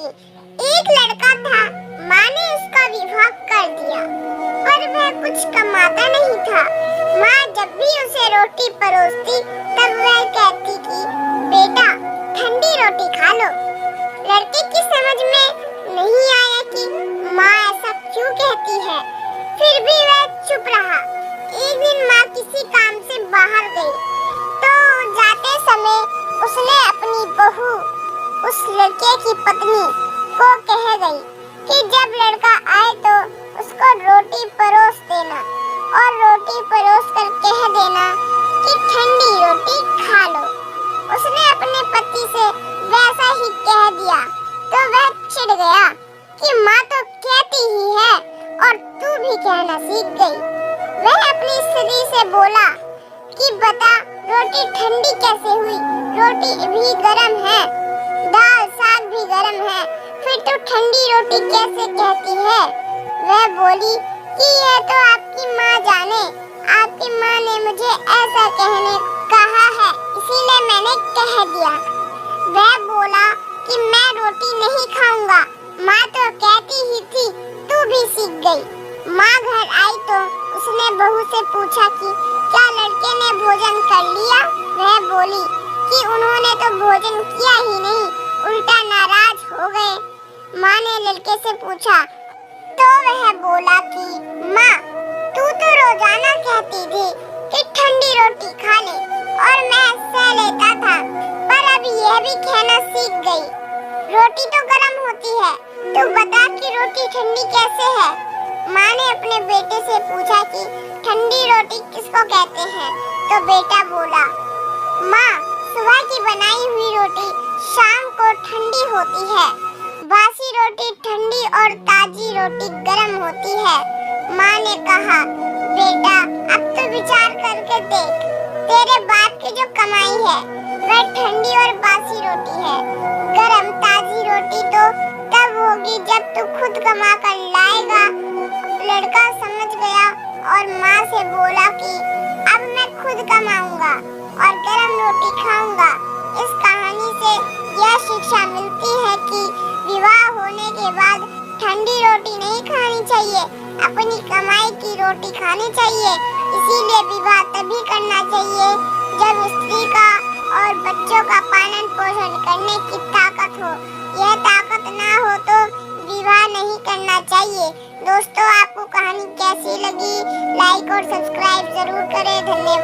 थी। एक लड़का था, माँ ने उसका विवाह कर दिया, पर वह कुछ कमाता नहीं था। माँ जब भी उसे रोटी परोसती तब वह कहती कि बेटा ठंडी रोटी खा लो। लड़के की समझ में नहीं आया कि माँ ऐसा क्यों कहती है, फिर भी वह चुप रहा। एक दिन माँ किसी काम से बाहर गई तो जाते समय उसने अपनी बहू, उस लड़के की पत्नी को कह गई कि जब लड़का आए तो उसको रोटी परोस देना और रोटी परोस कर कह देना कि ठंडी रोटी खा लो। उसने अपने पति से वैसा ही कह दिया तो वह चिढ़ गया कि माँ तो कहती ही है और तू भी कहना सीख गई। वह अपनी स्त्री से बोला कि बता रोटी ठंडी कैसे हुई, रोटी भी गर्म है, दाल साग भी गर्म है, फिर तू ठंडी रोटी कैसे कहती है। वह बोली कि यह तो आपकी माँ जाने, आपकी माँ ने मुझे ऐसा कहने कहा है इसीलिए मैंने कह दिया। वह बोला कि मैं रोटी नहीं खाऊंगा, माँ तो कहती ही थी, तू भी सीख गई। माँ घर आई तो उसने बहू से पूछा कि क्या लड़के ने भोजन कर लिया। वह बोली कि उन्होंने तो भोजन किया ही नहीं, उल्टा नाराज हो गए। माँ ने लड़के से पूछा तो वह बोला कि माँ तू तो रोजाना कहती थी कि ठंडी रोटी खा ले और मैं सह लेता था, पर अब यह भी कहना सीख गई। रोटी तो गर्म होती है, तू बता कि रोटी ठंडी कैसे है। माँ ने अपने बेटे से पूछा कि ठंडी रोटी किसको कहते हैं, तो बेटा बोला माँ सुबह की बनाई हुई रोटी शाम को ठंडी होती है, बासी रोटी ठंडी और ताजी रोटी गर्म होती है। माँ ने कहा बेटा अब तो विचार करके देख, तेरे बाप की जो कमाई है वह ठंडी और बासी रोटी है, गर्म ताजी रोटी तो तब होगी जब तू खुद कमा कर लाएगा। लड़का समझ गया और माँ से बोला कि अब मैं खुद कमाऊंगा और गर्म रोटी खाऊंगा। इस कहानी से यह शिक्षा मिलती है कि विवाह होने के बाद ठंडी रोटी नहीं खानी चाहिए, अपनी कमाई की रोटी खानी चाहिए। इसीलिए विवाह तभी करना चाहिए जब स्त्री का और बच्चों का पालन पोषण करने की ताकत हो। यह ताकत ना हो तो विवाह नहीं करना चाहिए। दोस्तों आपको कहानी कैसी लगी, लाइक और सब्सक्राइब जरूर करें। धन्यवाद।